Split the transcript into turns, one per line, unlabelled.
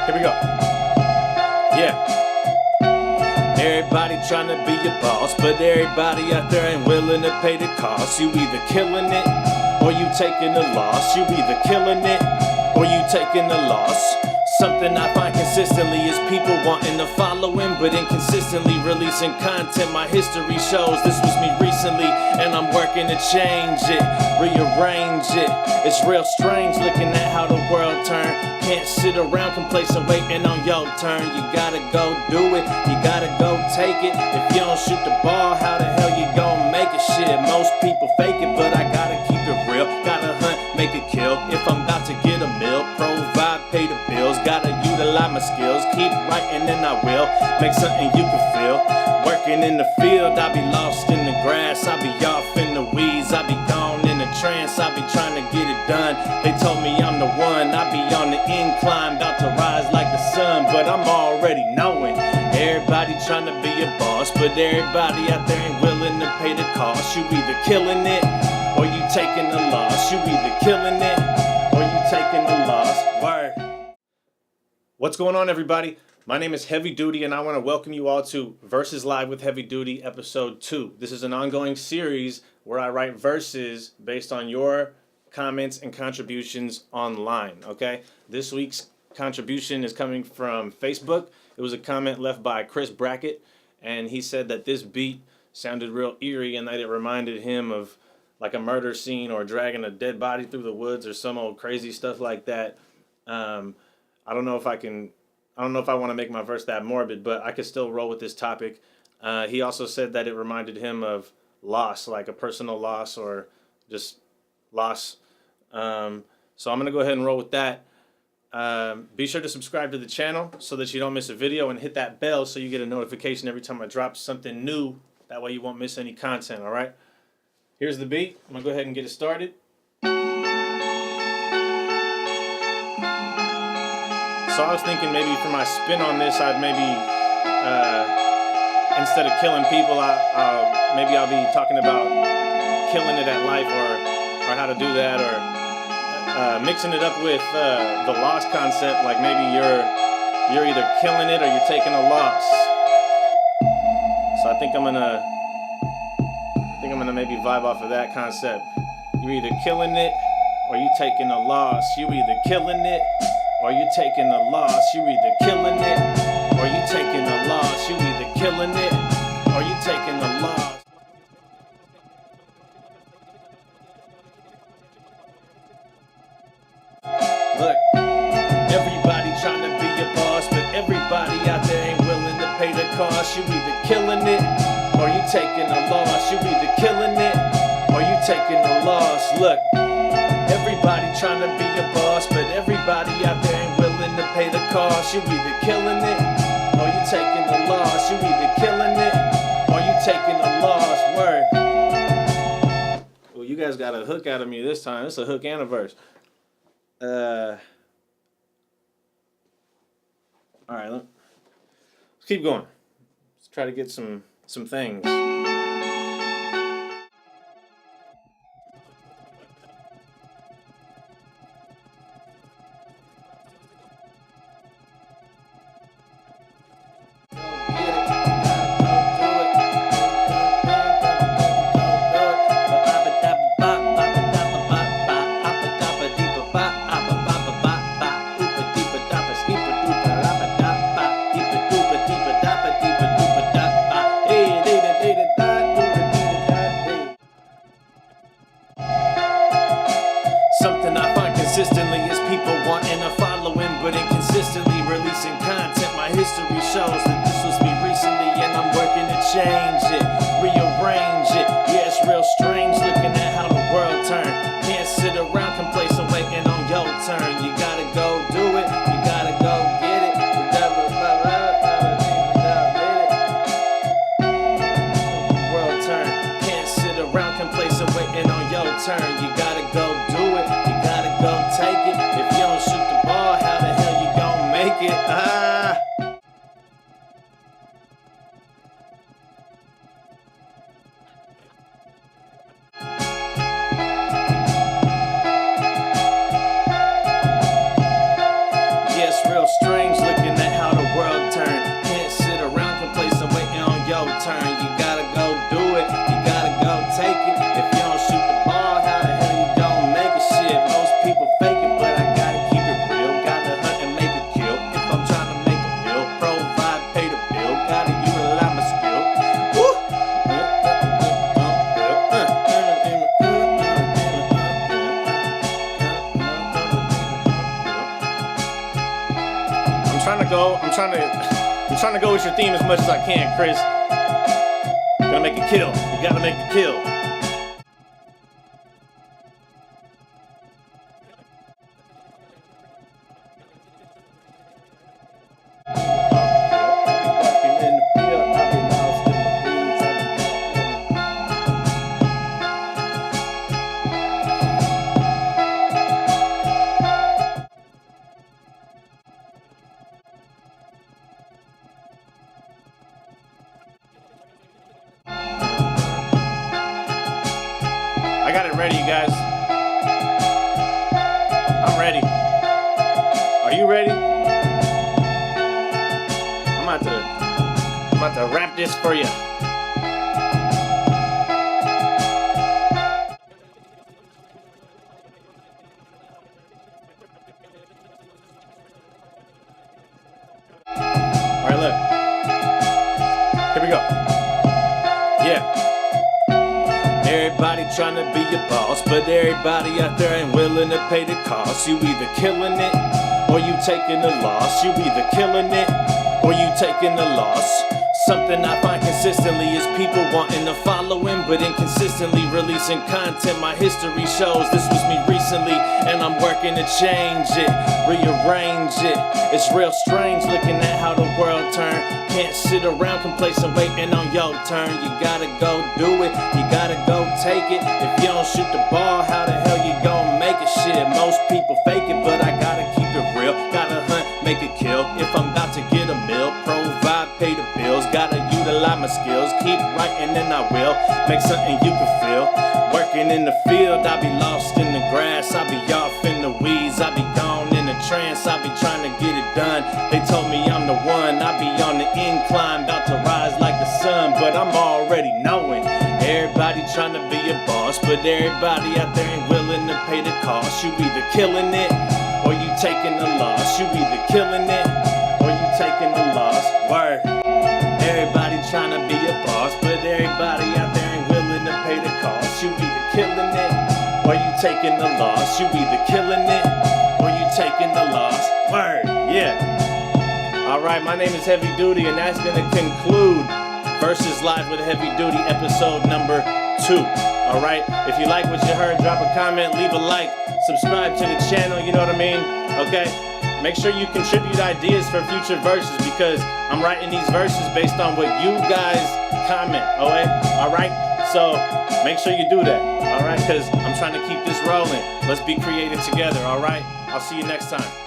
Here we go. Yeah. Everybody trying to be a boss, but everybody out there ain't willing to pay the cost. You either killing it or you taking the loss. You either killing it or you taking the loss. Something I find consistently is people wanting to follow him, but inconsistently releasing content. My history shows this was me recently, and I'm working to change it, rearrange it. It's real strange looking at how the world turned. Can't sit around complacent waiting on your turn. You gotta go do it, you gotta go take it. If you don't shoot the ball, how the hell you gon' make it? Shit, most people fake it, but I gotta keep it real. Gotta hunt, make it kill. If I'm about to get a meal, provide, pay the bills. Gotta utilize my skills, keep writing and I will make something you can feel. Working in the field, I be lost in the grass, I be off in the weeds, I be gone in a trance, I be trying to get it done. They told me I'm the one, I be on the incline, about to rise like the sun, but I'm already knowing. Everybody trying to be a boss, but everybody out there ain't willing to pay the cost. You either killing it or you taking the loss. You either killing it or you taking the loss. Word. What's going on, everybody? My name is Heavy Dudey, and I want to welcome you all to Verses Live with Heavy Dudey, Episode 2. This is an ongoing series where I write verses based on your comments and contributions online, okay? This week's contribution is coming from Facebook. It was a comment left by Chris Brackett, and he said that this beat sounded real eerie and that it reminded him of like a murder scene or dragging a dead body through the woods or some old crazy stuff like that. I don't know if I want to make my verse that morbid, but I could still roll with this topic. He also said that it reminded him of loss, like a personal loss or just loss. So I'm going to go ahead and roll with that. Be sure to subscribe to the channel so that you don't miss a video, and hit that bell so you get a notification every time I drop something new. That way you won't miss any content, all right? Here's the beat. I'm going to go ahead and get it started. So I was thinking maybe for my spin on this, I'd maybe, instead of killing people, maybe I'll be talking about killing it at life or how to do that, or mixing it up with the loss concept, like maybe you're either killing it or you're taking a loss. So I think I'm gonna maybe vibe off of that concept. You're either killing it or you taking a loss. You either killing it or you taking a loss. You either killing it or you taking a loss. You either killing it or you taking a loss. Look, everybody trying to be a boss, but everybody out there ain't willing to pay the cost. You either killing it or you taking a loss. You either killing it or you taking a loss. Look, everybody trying to be a boss, but everybody out there ain't willing to pay the cost. You either killing it or you taking a loss. You either killing it or you taking a loss. Word. Well, you guys got a hook out of me this time. It's a hook and a verse. All right, let's keep going. Let's try to get some things. Something I find consistently is people wanting to follow him, but inconsistently releasing content. My history shows that this was me recently, and I'm working to change it, rearrange it. Yeah, it's real strange looking at how the world turned. Can't sit around complacent waiting on your turn. You gotta go do it, you gotta go get it. World turn. Can't sit around complacent waiting on your turn. You gotta go do it, you gotta go take it. If you don't shoot the ball, how the hell you gon' make it? trying to go with your theme as much as I can, Chris. Gonna make it kill. You gotta make it kill. I got it ready, you guys. I'm ready. Are you ready? I'm about to rap this for you. All right, look. Here we go. Yeah. Everybody trying to be a boss, but everybody out there ain't willing to pay the cost. You either killing it, or you taking the loss. You either killing it, or you taking the loss. Something I find consistently is people wanting to follow him, but inconsistently releasing content. My history shows this was me recently, and I'm working to change it, rearrange it. It's real strange looking at how the world turn. Can't sit around complacent waiting on your turn. You gotta go do it, you gotta go take it. If you don't shoot the ball, how the hell you gon' make it? Shit, most people fake it, but I gotta keep it real. Gotta hunt, make it kill. If I'm about to get a meal, provide, pay the bills. Gotta utilize my skills, keep writing and I will make something you can feel. Working in the field, I be lost in the grass, I be off in the weeds, I be gone in a trance, I be trying to get it done. They told me I'm the one, I be on the incline, about to rise like the sun, but I'm already knowing. Everybody trying to be a boss, but everybody out there ain't willing to pay the cost. You either killing it, or you taking the loss. You either killing it, or you taking the loss. Word. Everybody trying to be a boss, but everybody out there ain't willing to pay the cost. You either killing it, or you taking the loss. You either killing it, or you taking the loss. Word, yeah. Alright, my name is Heavy Dudey, and that's gonna conclude Versus Live with Heavy Dudey episode number 2. Alright, if you like what you heard, drop a comment, leave a like, subscribe to the channel, you know what I mean? Okay? Make sure you contribute ideas for future verses, because I'm writing these verses based on what you guys comment, alright? Alright? So, make sure you do that, alright? Because I'm trying to keep this rolling. Let's be creative together, alright? I'll see you next time.